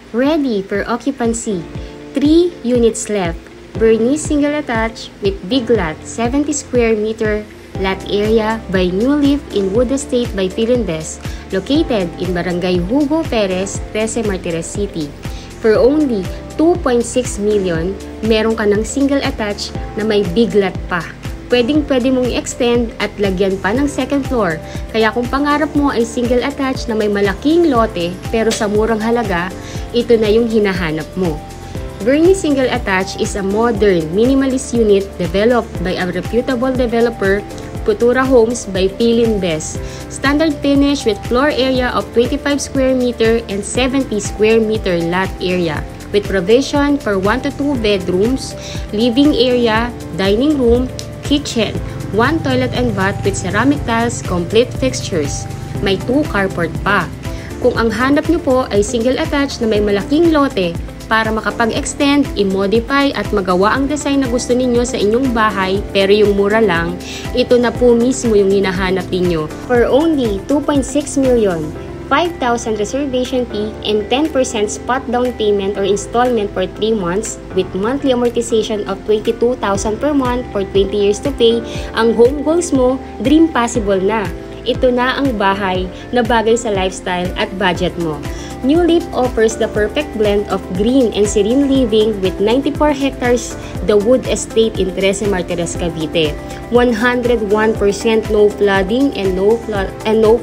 Ready for occupancy. 3 units left. Bernice single attached with big lot, 70 square meter lot area by New Leaf in Wood Estate by Philinvest, located in Barangay Hugo Perez, 13 Martires City. For only 2.6 million, meron ka ng single attached na may big lot pa. Pwedeng-pwede mong i-extend at lagyan pa ng second floor. Kaya kung pangarap mo ay single attached na may malaking lote pero sa murang halaga, ito na yung hinahanap mo. Bernice Single Attached is a modern, minimalist unit developed by a reputable developer, Futura Homes by Philinvest. Standard finish with floor area of 25 square meter and 70 square meter lot area, with provision for 1 to 2 bedrooms, living area, dining room, kitchen, 1 toilet and bath with ceramic tiles, complete fixtures. May 2 carport pa. Kung ang hanap nyo po ay single attached na may malaking lote, para makapag-extend, i-modify at magawa ang design na gusto ninyo sa inyong bahay pero yung mura lang, ito na po mismo yung hinahanap ninyo. For only 2.6 million, 5,000 reservation fee and 10% spot down payment or installment for 3 months with monthly amortization of 22,000 per month for 20 years to pay, ang home goals mo, dream possible na. Ito na ang bahay na bagay sa lifestyle at budget mo. New Leaf offers the perfect blend of green and serene living with 94 hectares The Wood Estate in 13 Martires, Cavite. 101% no flooding and no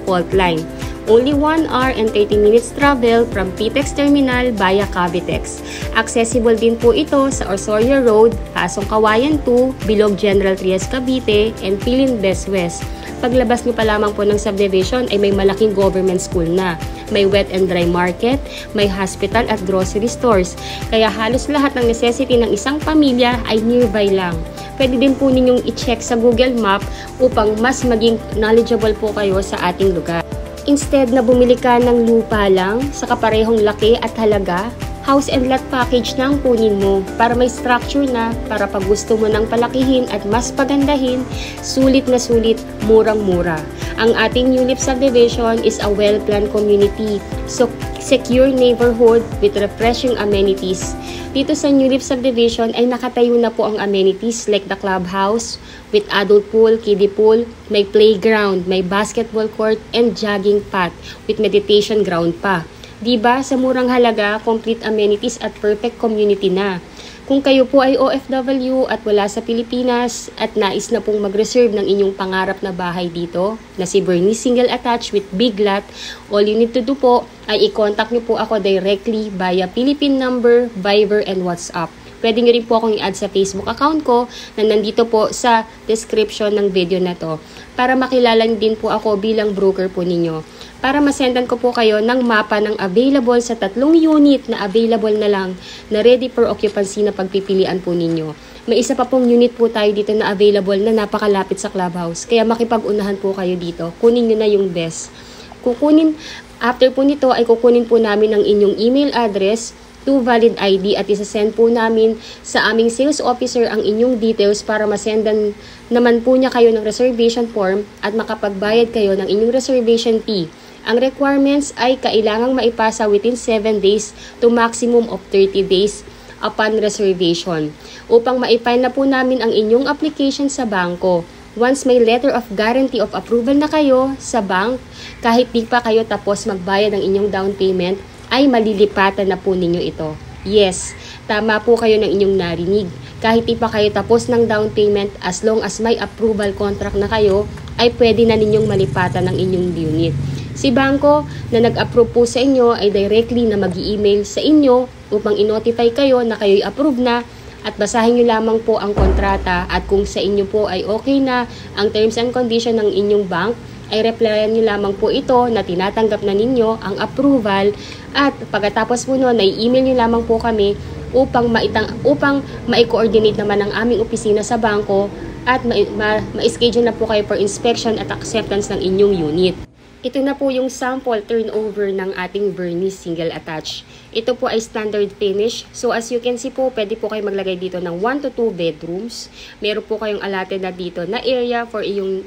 fault line. Only 1 hour and 30 minutes travel from PTEX Terminal via Cavitex. Accessible din po ito sa Osorio Road, Pasong Kawayan 2, Bilog General Trias, Cavite, and Philinvest West. Paglabas nyo pa lamang po ng subdivision ay may malaking government school na. May wet and dry market, may hospital at grocery stores. Kaya halos lahat ng necessity ng isang pamilya ay nearby lang. Pwede din po ninyong i-check sa Google Map upang mas maging knowledgeable po kayo sa ating lugar. Instead na bumili ka ng lupa lang sa kaparehong laki at halaga, house and lot package na ang kunin mo para may structure na para pag gusto mo nang palakihin at mas pagandahin, sulit na sulit, murang-mura. Ang ating New Leaf subdivision is a well-planned community, so secure neighborhood with refreshing amenities. Dito sa New Leaf subdivision ay nakatayo na po ang amenities like the clubhouse with adult pool, kiddie pool, may playground, may basketball court, and jogging path with meditation ground pa. Diba, sa murang halaga, complete amenities at perfect community na. Kung kayo po ay OFW at wala sa Pilipinas at nais na pong mag-reserve ng inyong pangarap na bahay dito, na si Bernice Single Attached with big lot, all you need to do po ay i-contact nyo po ako directly via Philippine number, Viber, and WhatsApp. Pwede nyo rin po akong i-add sa Facebook account ko na nandito po sa description ng video na to para makilala din po ako bilang broker po ninyo. Para masendan ko po kayo ng mapa ng available sa 3 unit na available na lang na ready for occupancy na pagpipilian po ninyo. May isa pa pong unit po tayo dito na available na napakalapit sa clubhouse. Kaya makipag-unahan po kayo dito. Kunin nyo na yung best. After po nito ay kukunin po namin ang inyong email address, 2 valid ID at isasend po namin sa aming sales officer ang inyong details para masendan naman po niya kayo ng reservation form at makapagbayad kayo ng inyong reservation fee. Ang requirements ay kailangang maipasa within 7 days to maximum of 30 days upon reservation upang maipile na po namin ang inyong application sa bangko. Once may letter of guarantee of approval na kayo sa bank, kahit di pa kayo tapos magbayad ng inyong down payment, ay malilipatan na po ninyo ito. Yes, tama po kayo ng inyong narinig. Kahit di pa kayo tapos ng down payment, as long as may approval contract na kayo, ay pwede na ninyong malipatan ng inyong unit. Si bangko na nag-approve po sa inyo ay directly na mag-i-email sa inyo upang i-notify kayo na kayo'y approve na at basahin nyo lamang po ang kontrata at kung sa inyo po ay okay na ang terms and condition ng inyong bank, ay replyan nyo lamang po ito na tinatanggap na ninyo ang approval at pagkatapos po noon ay email nyo lamang po kami upang ma-coordinate naman ang aming opisina sa bangko at ma-schedule na po kayo for inspection at acceptance ng inyong unit. Ito na po yung sample turnover ng ating Bernice Single Attached. Ito po ay standard finish. So as you can see po, pwede po kayo maglagay dito ng 1 to 2 bedrooms. Meron po kayong allotted na dito na area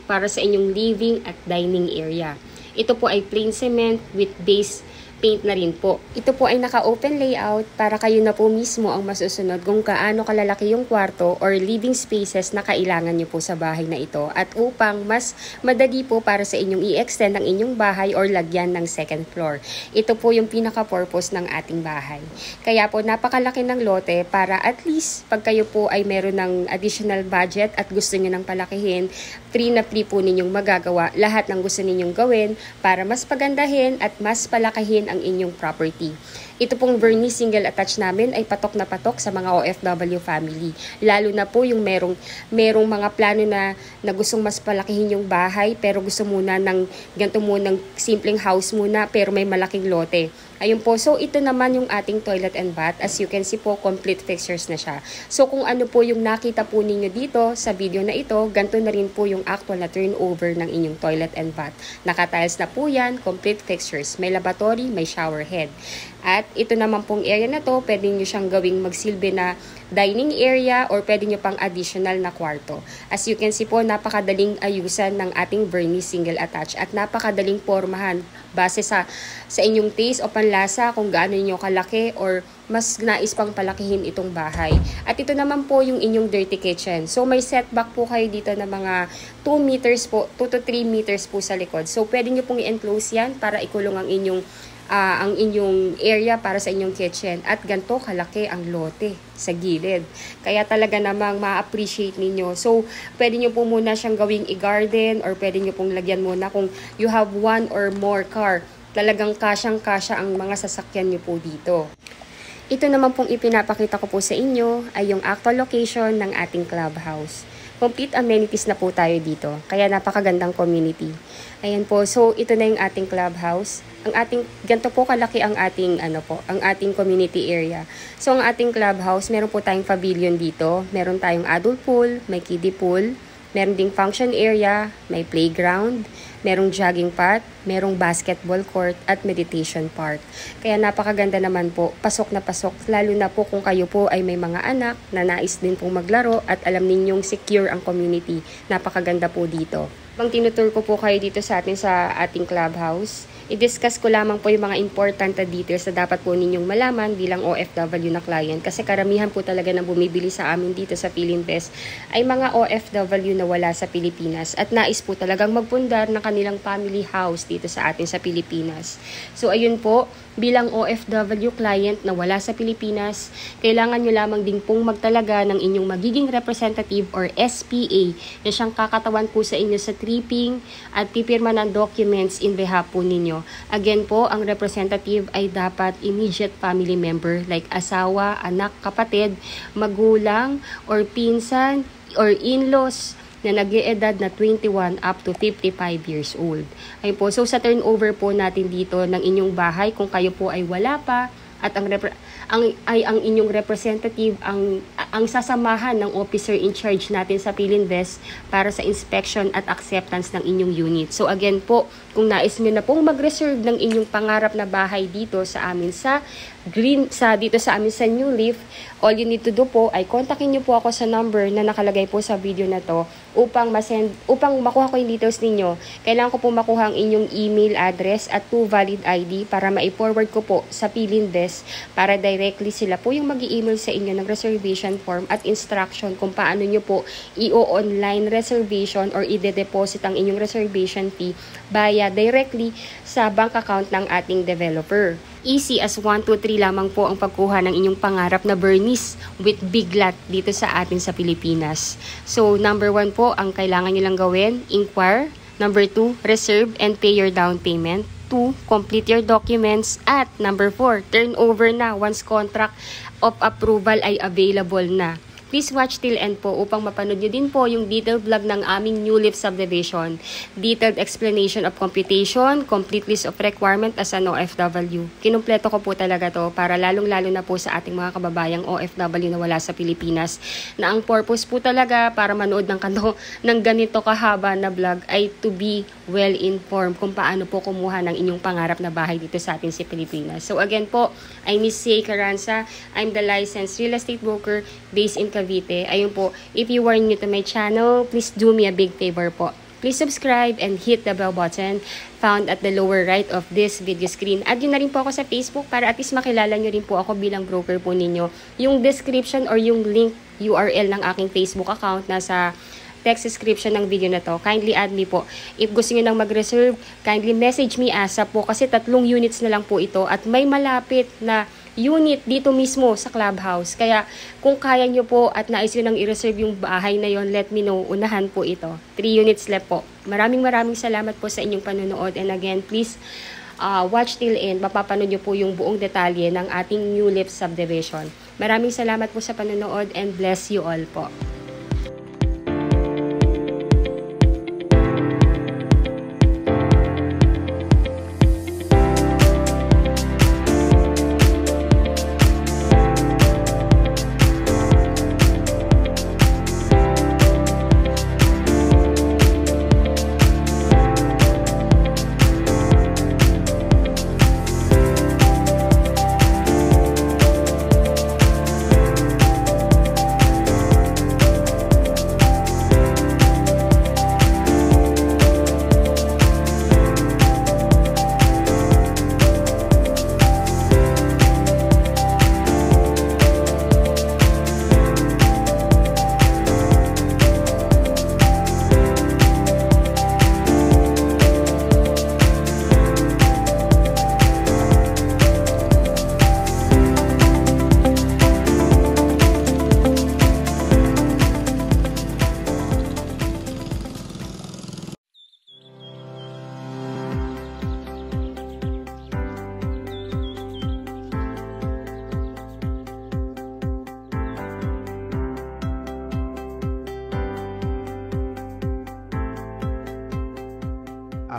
para sa inyong living at dining area. Ito po ay plain cement with base paint na rin po. Ito po ay naka-open layout para kayo na po mismo ang masusunod kung kaano kalalaki yung kwarto or living spaces na kailangan nyo po sa bahay na ito at upang mas madali po para sa inyong i-extend ang inyong bahay or lagyan ng second floor. Ito po yung pinaka-purpose ng ating bahay. Kaya po napakalaki ng lote para at least pag kayo po ay meron ng additional budget at gusto nyo ng palakihin, free na free po ninyong magagawa lahat ng gusto ninyong gawin para mas pagandahin at mas palakihin ang inyong property. Ito pong Bernice single attached namin ay patok na patok sa mga OFW family. Lalo na po yung merong mga plano na gustong mas palakihin yung bahay pero gusto muna ng ganito munang simpleng house muna pero may malaking lote. Ayun po, so ito naman yung ating toilet and bath. As you can see po, complete fixtures na siya. So kung ano po yung nakita po ninyo dito sa video na ito, ganito na rin po yung actual na turnover ng inyong toilet and bath. Naka-tiles na po yan, complete fixtures. May lavatory, may shower head. At ito naman pong area na to, pwede nyo siyang gawing magsilbi na dining area or pwede nyo pang additional na kwarto. As you can see po, napakadaling ayusan ng ating Bernice single attached at napakadaling pormahan base sa inyong taste o panlasa kung gaano nyo kalaki or mas nais pang palakihin itong bahay. At ito naman po yung inyong dirty kitchen. So may setback po kayo dito na mga 2 meters po, 2 to 3 meters po sa likod. So pwede nyo pong i-enclose yan para ikulong ang inyong area para sa inyong kitchen at ganito kalaki ang lote sa gilid. Kaya talaga namang ma-appreciate ninyo. So, pwede nyo po muna siyang gawing i-garden or pwede nyo pong lagyan muna kung you have one or more car. Talagang kasyang-kasya ang mga sasakyan nyo po dito. Ito naman pong ipinapakita ko po sa inyo ay yung actual location ng ating clubhouse. Complete amenities na po tayo dito. Kaya napakagandang community. Ayan po. So, ito na yung ating clubhouse. Ganito po kalaki ang ating community area. So, ang ating clubhouse, meron po tayong pavilion dito. Meron tayong adult pool, may kiddie pool, meron ding function area, may playground, merong jogging path, merong basketball court at meditation park. Kaya napakaganda naman po, pasok na pasok, lalo na po kung kayo po ay may mga anak na nais din pong maglaro at alam ninyong secure ang community. Napakaganda po dito. Pang tinutur ko po kayo dito sa ating clubhouse, i-discuss ko lamang po yung mga important na details na dapat po ninyong malaman bilang OFW na client kasi karamihan po talaga ng bumibili sa amin dito sa Philinvest ay mga OFW na wala sa Pilipinas at nais po talagang magpundar ng kanilang family house dito sa atin sa Pilipinas. So ayun po, bilang OFW client na wala sa Pilipinas, kailangan nyo lamang din pong magtalaga ng inyong magiging representative or SPA na siyang kakatawan po sa inyo sa tripping at pipirma ng documents in behalf po ninyo. Again po, ang representative ay dapat immediate family member like asawa, anak, kapatid, magulang, or pinsan, or in-laws na nag-iedad na 21 up to 55 years old. Ayun po, so sa turnover po natin dito ng inyong bahay, kung kayo po ay wala pa, at ang inyong representative ang sasamahan ng officer in charge natin sa Philinvest para sa inspection at acceptance ng inyong unit. So again po, kung nais niyo na pong mag-reserve ng inyong pangarap na bahay dito sa amin dito sa amin sa New Leaf, all you need to do po ay kontakin niyo po ako sa number na nakalagay po sa video na to upang makuha ko yung details ninyo. Kailangan ko po makuha ang inyong email address at 2 valid ID para ma-forward ko po sa Philinvest para directly sila po yung mag-i-email sa inyo ng reservation form at instruction kung paano nyo po i-online reservation or i-deposit ang inyong reservation fee directly sa bank account ng ating developer. Easy as 1, 2, 3 lamang po ang pagkuha ng inyong pangarap na Bernice with big lot dito sa atin sa Pilipinas. So, number 1 po, ang kailangan nyo lang gawin, inquire. Number 2, reserve and pay your down payment. 2, complete your documents. At number 4, turn over na once contract of approval ay available na. Please watch till end po upang mapanood nyo din po yung detailed vlog ng aming New Leaf subdivision. Detailed explanation of computation, complete list of requirement as an OFW. Kinumpleto ko po talaga to para lalong-lalo na po sa ating mga kababayang OFW na wala sa Pilipinas. Na ang purpose po talaga para manood ng ganito kahaba na vlog ay to be well informed kung paano po kumuha ng inyong pangarap na bahay dito sa atin sa Pilipinas. So again po, I'm Miss C. Carranza. I'm the licensed real estate broker based in Cavite. Ayun po, if you are new to my channel, please do me a big favor po. please subscribe and hit the bell button found at the lower right of this video screen. Add nyo na rin po ako sa Facebook para at least makilala nyo rin po ako bilang broker po ninyo. Yung description or yung link URL ng aking Facebook account nasa text description ng video na to. Kindly add me po. If gusto nyo nang mag-reserve, kindly message me ASAP po kasi 3 units na lang po ito at may malapit na unit dito mismo sa clubhouse. Kaya kung kaya nyo po at nais nyo nang i-reserve yung bahay na yon, let me know. Unahan po ito. 3 units left po. Maraming salamat po sa inyong panonood. And again, please watch till end. Mapapanood nyo po yung buong detalye ng ating New Leaf subdivision. Maraming salamat po sa panonood and bless you all po.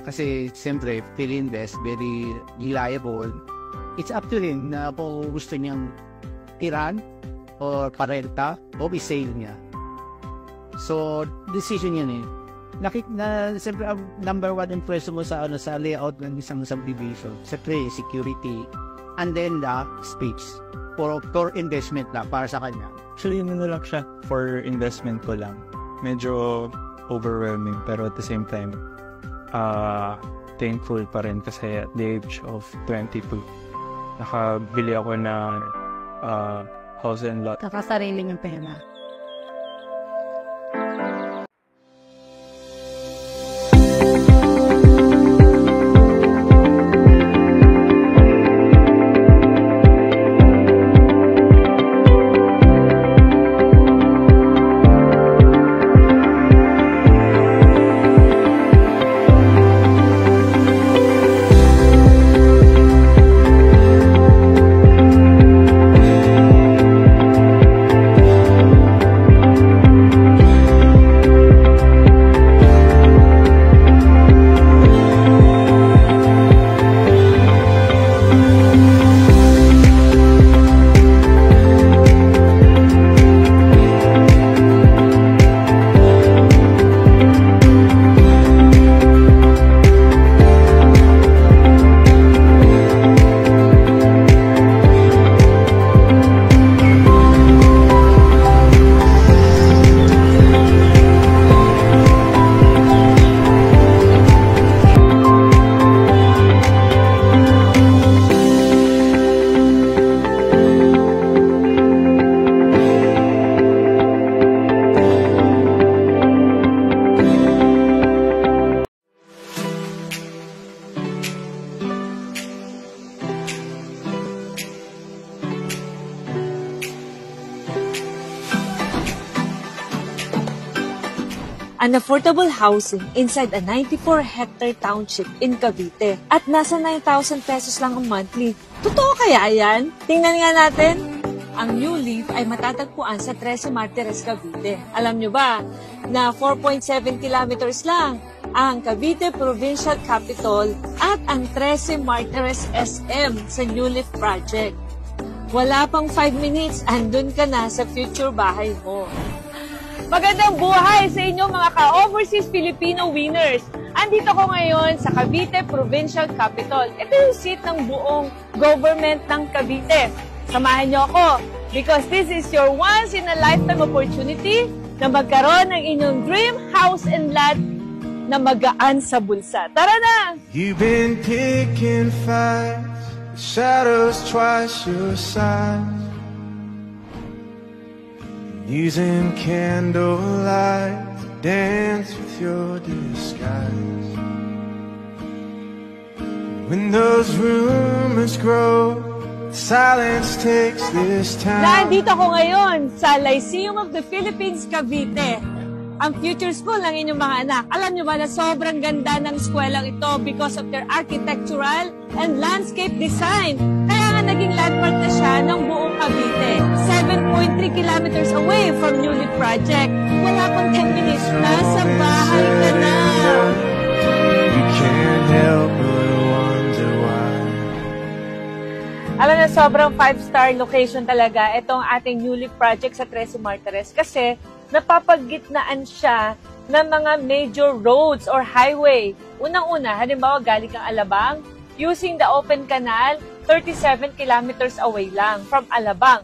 Kasi siyempre, Philinvest, very reliable. It's up to him na kung gusto niyang tiran o parenta o i-sale niya. So, decision yan eh. Siyempre, ang number 1 impression mo sa layout ng isang subdivision. Siyempre, security. And then the space. For investment lang, para sa kanya. Actually, lang siya for investment ko lang. Medyo overwhelming, pero at the same time, thankful pa rin kasi at the age of 22 nakabili ako ng house and lot. Kakasarili yung pera. An affordable housing inside a 94-hectare township in Cavite at nasa 9,000 pesos lang ang monthly. Totoo kaya yan? Tingnan nga natin. Ang New Leaf ay matatagpuan sa 13 Martires, Cavite. Alam nyo ba na 4.7 kilometers lang ang Cavite Provincial Capital at ang 13 Martires SM sa New Leaf Project. Wala pang 5 minutes, andun ka na sa future bahay mo. Magandang buhay sa inyo mga ka-overseas Filipino winners! Andito ko ngayon sa Cavite Provincial Capital. Ito yung seat ng buong government ng Cavite. Samahan niyo ako because this is your once-in-a-lifetime opportunity na magkaroon ng inyong dream house and lot na magaan sa bulsa. Tara na! You've been picking fights, the shadows twice your size, using candlelight to dance with your disguise. When those rumors grow, silence takes this time. Nandito ako ngayon sa Lyceum of the Philippines, Cavite. Ang future school ng inyong mga anak. Alam nyo ba na sobrang ganda ng eskwelaang ito because of their architectural and landscape design. Kaya nga naging landmark na siya ng buong Cavite. 7.3 kilometers away from New Leaf Project. Wala pang 10 minutes, nasa bahay ka na. You can't help but wonder why. Alam na, sobrang 5-star location talaga itong ating New Leaf Project sa Tres Martires kasi napapagitnaan siya ng mga major roads or highway. Unang-una, halimbawa galing kang Alabang, using the open canal, 37 kilometers away lang from Alabang.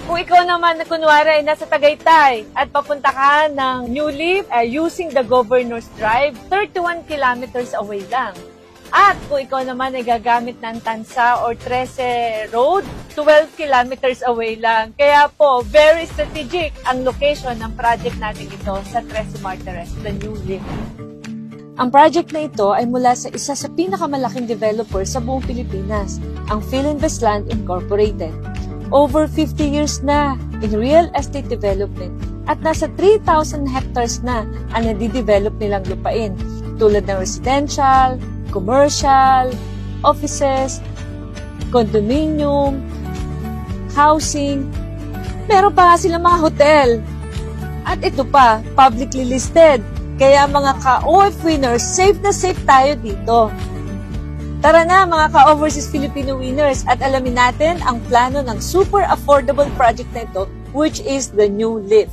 Kung ikaw naman na kunwari ay nasa Tagaytay at papunta ka ng New Leaf using the Governor's Drive, 31 kilometers away lang. At kung ikaw naman ay gagamit ng Tansa or Trece Road, 12 kilometers away lang. Kaya po, very strategic ang location ng project natin ito sa Tres Martires, the New Leaf. Ang project na ito ay mula sa isa sa pinakamalaking developer sa buong Pilipinas, ang Philinvest Land Incorporated. Over 50 years na in real estate development at nasa 3,000 hectares na ang nadidevelop nilang lupain tulad ng residential, commercial, offices, condominium, housing. Meron pa nga silang mga hotel. At ito pa, publicly listed. Kaya mga ka-OF winners, safe na safe tayo dito. Tara na mga ka-overseas Filipino winners at alamin natin ang plano ng super affordable project na ito, which is the New Leaf.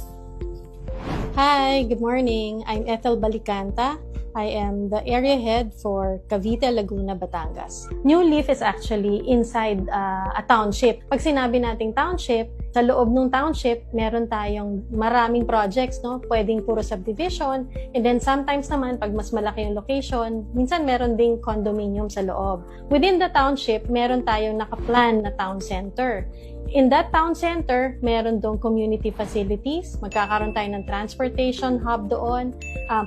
Hi, good morning. I'm Ethel Balicanta. I am the area head for Cavite, Laguna, Batangas. New Leaf is actually inside a township. Pag sinabi nating township, sa loob ng township, meron tayong maraming projects, no? Pwedeng puro subdivision. And then sometimes naman, pag mas malaki yung location, minsan meron ding condominium sa loob. Within the township, meron tayong nakaplan na town center. In that town center, meron doon community facilities. Magkakaroon tayo ng transportation hub doon.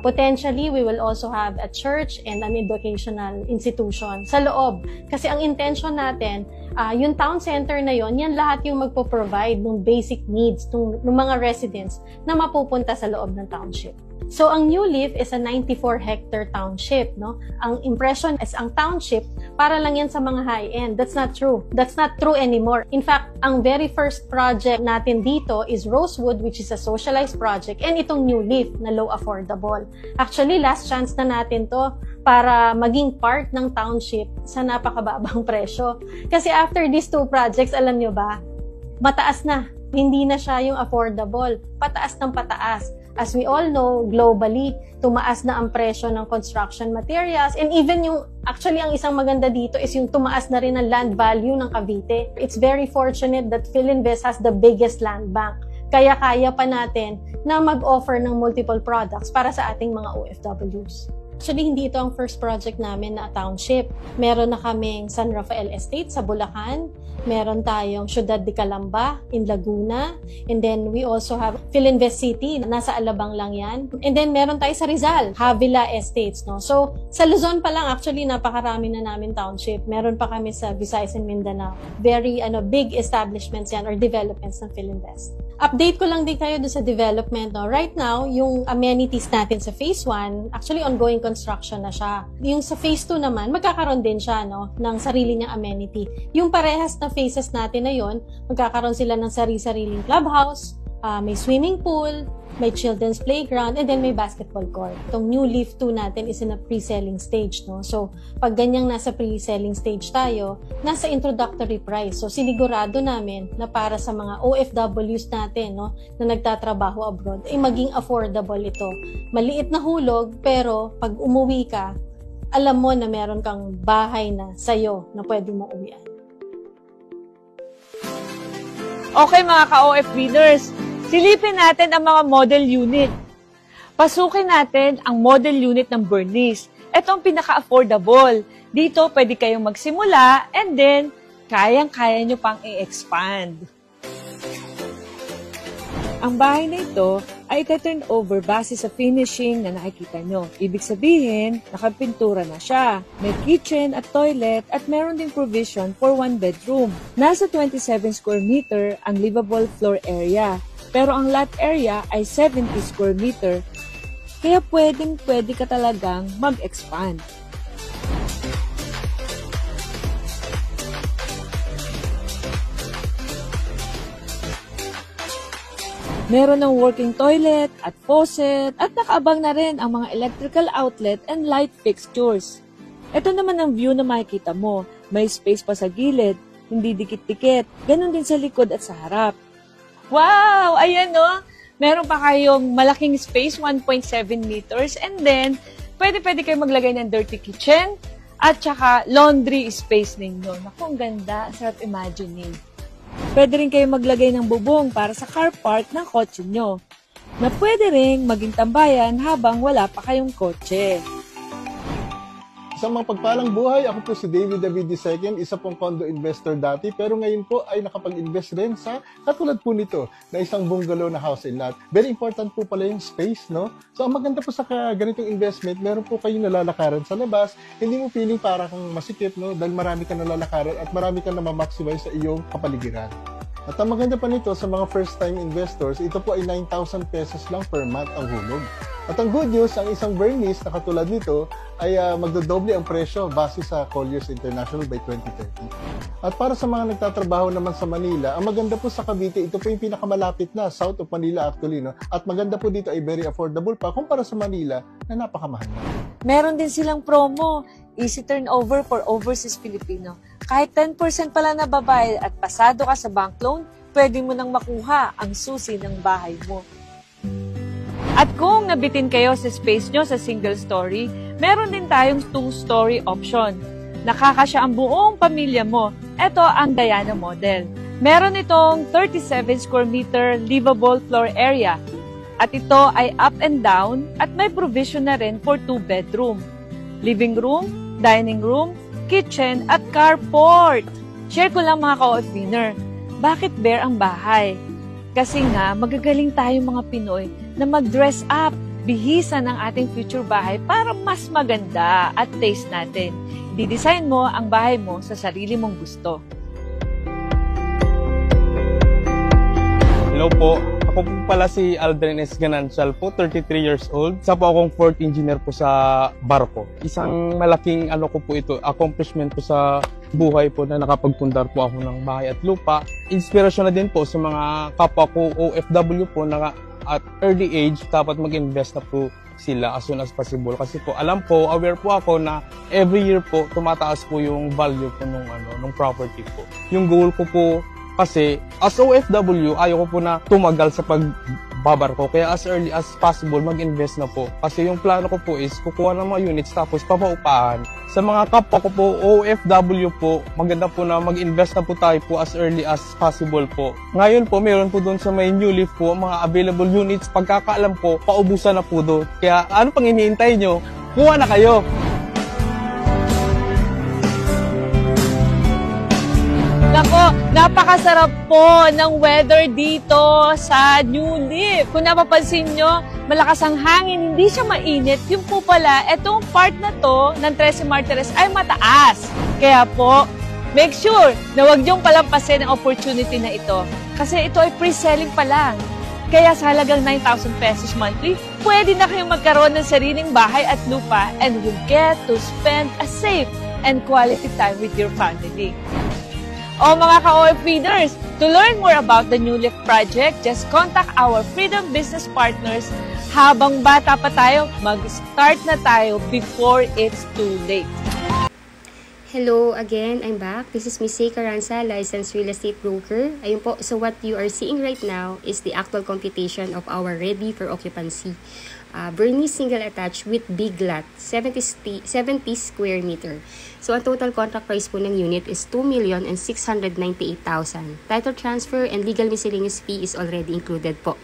Potentially, we will also have a church and an educational institution sa loob. Kasi ang intention natin, yung town center na yon, yan lahat yung magpo-provide ng basic needs ng mga residents na mapupunta sa loob ng township. So, ang New Leaf is a 94-hectare township, no? Ang impression is ang township, para lang yan sa mga high-end. That's not true. That's not true anymore. In fact, ang very first project natin dito is Rosewood, which is a socialized project, and itong New Leaf na low affordable. Actually, last chance na natin to para maging part ng township sa napakababang presyo. Kasi after these two projects, alam nyo ba, mataas na. Hindi na siya yung affordable. Pataas ng pataas. As we all know, globally, tumaas na ang presyo ng construction materials and even yung, actually ang isang maganda dito is yung tumaas na rin ang land value ng Cavite. It's very fortunate that Philinvest has the biggest land bank. Kaya kaya pa natin na mag-offer ng multiple products para sa ating mga OFWs. Actually, hindi ito ang first project namin na township. Meron na kaming San Rafael Estate sa Bulacan. Meron tayong Ciudad de Calamba in Laguna. And then we also have Philinvest City, nasa Alabang lang yan. And then meron tayo sa Rizal, Havila Estates. No? So, sa Luzon pa lang, actually, napakarami na namin township. Meron pa kami sa Visayas and Mindanao. Very big establishments yan or developments ng Philinvest. Update ko lang din kayo doon sa development. No? Right now, yung amenities natin sa Phase 1, actually ongoing construction na siya. Yung sa Phase 2 naman, magkakaroon din siya ng sarili niyang amenity. Yung parehas na phases natin na yon, magkakaroon sila ng sarili-sariling clubhouse, may swimming pool, may children's playground, and then may basketball court. Itong New Leaf 2 natin is in a pre-selling stage. No? So, pag ganyang nasa pre-selling stage tayo, nasa introductory price. So, sinigurado namin na para sa mga OFWs natin, no, na nagtatrabaho abroad, ay maging affordable ito. Maliit na hulog, pero pag umuwi ka, alam mo na meron kang bahay na sa'yo na pwede mo uwian. Okay mga ka-OF winners, silipin natin ang mga model unit. Pasukin natin ang model unit ng Bernice. Ito ang pinaka-affordable. Dito pwede kayong magsimula and then kayang-kaya nyo pang i-expand. Ang bahay na ito ay ita-turn over base sa finishing na nakikita nyo. Ibig sabihin, nakapintura na siya. May kitchen at toilet at meron ding provision for 1 bedroom. Nasa 27 square meter ang livable floor area. Pero ang lot area ay 70 square meter. Kaya pwede ka talagang mag-expand. Meron ng working toilet at faucet at nakaabang na rin ang mga electrical outlet and light fixtures. Ito naman ang view na makikita mo. May space pa sa gilid, hindi dikit-dikit. Ganon din sa likod at sa harap. Wow! Ayan no! Meron pa kayong malaking space, 1.7 meters. And then, pwede kayo maglagay ng dirty kitchen at saka laundry space ninyo. Naku, ang ganda. Sarap imagining. Pwede rin kayo maglagay ng bubong para sa car park ng kotse nyo, na pwede rin maging tambayan habang wala pa kayong kotse. Sa mga pagpalang buhay, ako po si David David II, isa pong condo investor dati, pero ngayon po ay nakapag-invest rin sa katulad po nito, na isang bungalow na house and lot. Very important po pala yung space, no? So, ang maganda po sa ganitong investment, meron po kayong nalalakaran sa labas, hindi mo feeling para kang masikip, no? Dahil marami kang nalalakaran at marami kang na-maximize sa iyong kapaligiran. At ang maganda pa nito sa mga first-time investors, ito po ay 9,000 pesos lang per month ang hulog. At ang good news, ang isang Bernice na katulad nito ay magdodoble ang presyo base sa Colliers International by 2030. At para sa mga nagtatrabaho naman sa Manila, ang maganda po sa Cavite, ito po yung pinakamalapit na, south of Manila actually, no? At maganda po dito ay very affordable pa kumpara sa Manila na napakamahal na. Meron din silang promo, easy turnover for overseas Filipino. Kahit 10% pala na babayad at pasado ka sa bank loan, pwede mo nang makuha ang susi ng bahay mo. At kung nabitin kayo sa space nyo sa single story, meron din tayong 2-story option. Nakakasya ang buong pamilya mo. Ito ang Diana model. Meron itong 37 square meter livable floor area. At ito ay up and down at may provision na rin for 2 bedroom. Living room, dining room, kitchen at carport. Share ko lang mga ka-winner. Bakit bare ang bahay? Kasi nga, magagaling tayo mga Pinoy na mag-dress up, bihisan ang ating future bahay para mas maganda at taste natin. Didesign mo ang bahay mo sa sarili mong gusto. Hello po. Ako po pala si Aldrin S. Ganancial po, 33 years old. Isa po akong fourth engineer po sa barko. Isang malaking ko po ito, accomplishment po sa buhay po na nakapagpundar po ako ng bahay at lupa. Inspirasyon na din po sa mga kapwa ko OFW po na at early age dapat mag-invest na po sila as soon as possible. Kasi po alam po, aware po ako na every year po tumataas po yung value po nung property po. Yung goal ko po kasi as OFW, ayaw ko po na tumagal sa pagbabarko. Kaya as early as possible, mag-invest na po. Kasi yung plano ko po is kukuha ng mga units tapos papaupahan. Sa mga kapwa ko po, OFW po, maganda po na mag-invest na po tayo po as early as possible po. Ngayon po, mayroon po doon sa may New Leaf po, mga available units. Pagkakaalam po, paubusan na po doon. Kaya ano pang iniintay nyo? Kuha na kayo! Nako, napakasarap po ng weather dito sa New Leaf. Kung napapansin nyo, malakas ang hangin, hindi siya mainit. Yung po pala, etong part na to ng Trece Martires ay mataas. Kaya po, make sure na huwag niyong palampasin ang opportunity na ito. Kasi ito ay pre-selling pa lang. Kaya sa halagang 9,000 pesos monthly, pwede na kayong magkaroon ng sariling bahay at lupa and you get to spend a safe and quality time with your family. O mga ka-OF feeders, to learn more about the New Leaf project, just contact our Freedom Business Partners. Habang bata pa tayo, mag-start na tayo before it's too late. Hello again, I'm back. This is Miss Caranza, licensed real estate broker. Ayun po, so what you are seeing right now is the actual computation of our ready for occupancy. Bernice single attached with big lot, 70 square meter. So, ang total contract price po ng unit is 2,698,000. Title transfer and legal miscellaneous fee is already included po.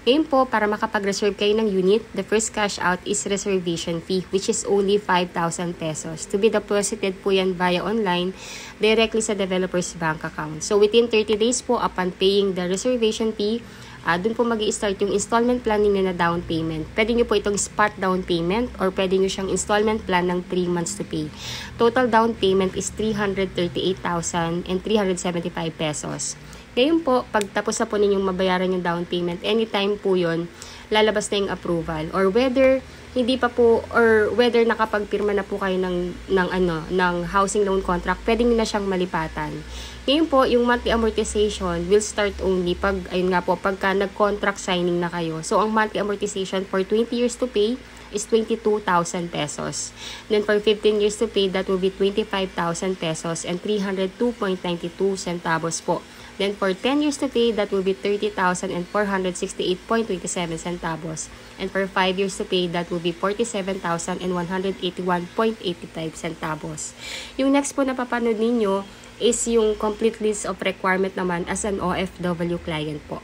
Ngayon po, para makapag-reserve kayo ng unit, the first cash out is reservation fee, which is only 5,000 pesos. To be deposited po yan via online, directly sa developer's bank account. So within 30 days po, upon paying the reservation fee, dun po mag-i-start yung installment planning na down payment. Pwede nyo po itong spot down payment or pwede nyo siyang installment plan ng 3 months to pay. Total down payment is 338,375 pesos. Ngayon po, pagtapos na po ninyong mabayaran yung down payment, anytime po yun, lalabas na yung approval. Or whether hindi pa po, or whether nakapagpirma na po kayo ng housing loan contract, pwede nyo na siyang malipatan. Ngayon po, yung monthly amortization will start only pagka nag-contract signing na kayo. So, ang monthly amortization for 20 years to pay is 22,000 pesos. Then, for 15 years to pay, that will be 25,000 pesos and 302.92 centavos po. Then, for 10 years to pay, that will be 30,000 and 468.27 centavos. And for 5 years to pay, that will be 47,000 and 181.85 centavos. Yung next po na papanood ninyo is yung complete list of requirement naman as an OFW client po.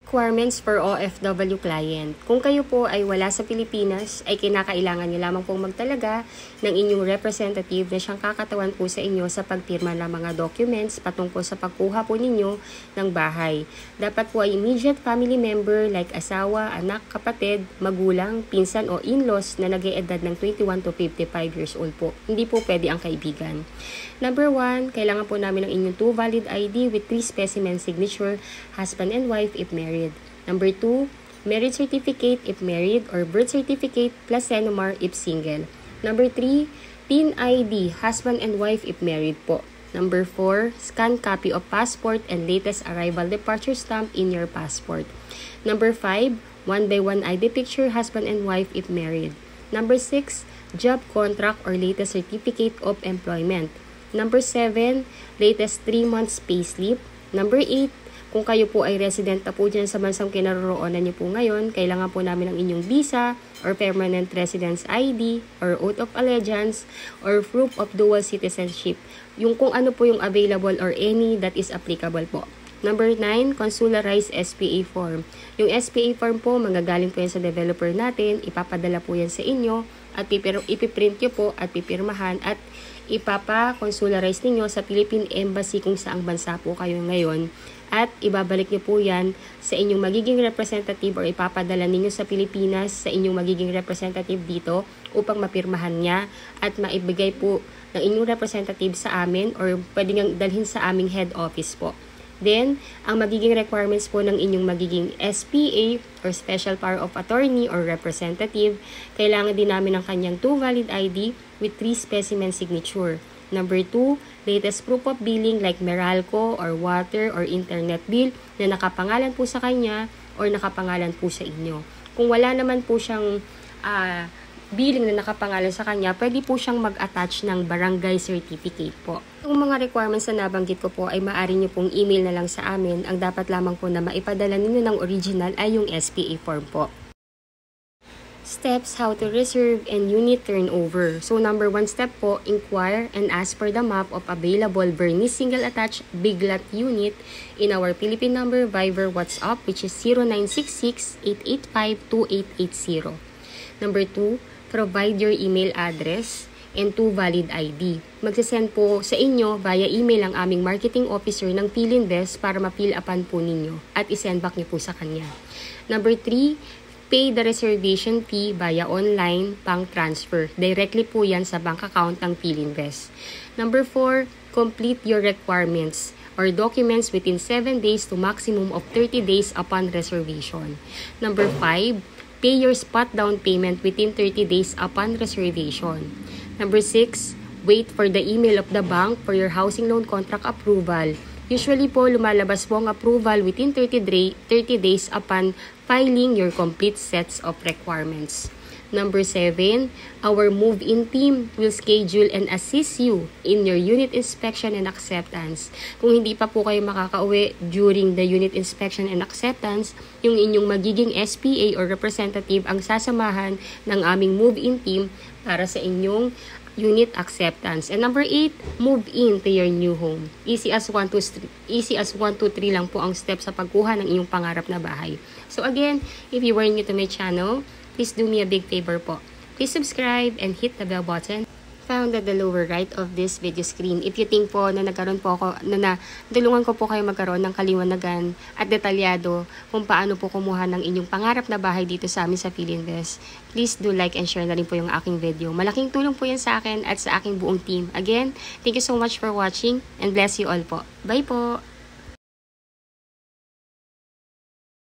Requirements for OFW client. Kung kayo po ay wala sa Pilipinas, ay kinakailangan nyo lamang pong magtalaga ng inyong representative na siyang kakatawan po sa inyo sa pagpirma ng mga documents patungkol sa pagkuha po ninyo ng bahay. Dapat po ay immediate family member like asawa, anak, kapatid, magulang, pinsan o in-laws na nag-eedad ng 21 to 55 years old po. Hindi po pwede ang kaibigan. Number 1, kailangan po namin ng inyong 2 valid ID with 3 specimen signature, husband and wife if married. Number 2, marriage certificate if married or birth certificate plus Senomar if single. Number 3, TIN ID, husband and wife if married po. Number 4, scan copy of passport and latest arrival departure stamp in your passport. Number 5, 1x1 ID picture, husband and wife if married. Number 6, job contract or latest certificate of employment. Number 7, latest 3 months payslip. Number 8, kung kayo po ay resident na po dyan sa bansang kinaroroonan niyo po ngayon, kailangan po namin ng inyong visa or permanent residence ID or oath of allegiance or proof of dual citizenship. Yung kung ano po yung available or any that is applicable po. Number 9, consularized SPA form. Yung SPA form po, manggagaling po yan sa developer natin, ipapadala po yan sa inyo at ipiprint nyo po at pipirmahan at ipapa-consularize ninyo sa Philippine Embassy kung saang bansa po kayo ngayon at ibabalik nyo po yan sa inyong magiging representative or ipapadala ninyo sa Pilipinas sa inyong magiging representative dito upang mapirmahan niya at maibigay po ng inyong representative sa amin or pwede ngang dalhin sa aming head office po. Then, ang magiging requirements po ng inyong magiging SPA or Special Power of Attorney or Representative, kailangan din namin ng kanyang 2 valid ID with 3 specimen signature. Number 2, latest proof of billing like Meralco or water or internet bill na nakapangalan po sa kanya or nakapangalan po sa inyo. Kung wala naman po siyang billing na nakapangalan sa kanya, pwede po siyang mag-attach ng barangay certificate po. Yung mga requirements na nabanggit ko po ay maaari nyo pong email na lang sa amin. Ang dapat lamang po na maipadala ninyo ng original ay yung SPA form po. Steps how to reserve and unit turnover. So number 1 step po, inquire and ask for the map of available Bernice single attached big lot unit in our Philippine number Viber WhatsApp which is 0966-885-2880. Number 2, provide your email address and 2 valid ID. Magsasend po sa inyo via email ang aming marketing officer ng Philinvest para ma-fill upan po ninyo at isend back niyo po sa kanya. Number 3, pay the reservation fee via online bank transfer. Directly po yan sa bank account ng Philinvest. Number 4, complete your requirements or documents within 7 days to maximum of 30 days upon reservation. Number 5, pay your spot down payment within 30 days upon reservation. Number 6, wait for the email of the bank for your housing loan contract approval. Usually po, lumalabas po ang approval within 30 days upon filing your complete sets of requirements. Number 7, our move-in team will schedule and assist you in your unit inspection and acceptance. Kung hindi pa po kayo makakauwi during the unit inspection and acceptance, yung inyong magiging SPA or representative ang sasamahan ng aming move-in team para sa inyong unit acceptance. And number 8, move in to your new home. Easy as 1, 2, 3 lang po ang step sa pagkuha ng iyong pangarap na bahay. So again, if you were new to my channel, please do me a big favor po. Please subscribe and hit the bell button found at the lower right of this video screen. If you think po na nagkaroon po ako, na tulungan ko po kayo magkaroon ng kaliwanagan at detalyado kung paano po kumuha ng inyong pangarap na bahay dito sa amin sa Philinvest, please do like and share na rin po yung aking video. Malaking tulong po yan sa akin at sa aking buong team. Again, thank you so much for watching and bless you all po. Bye po!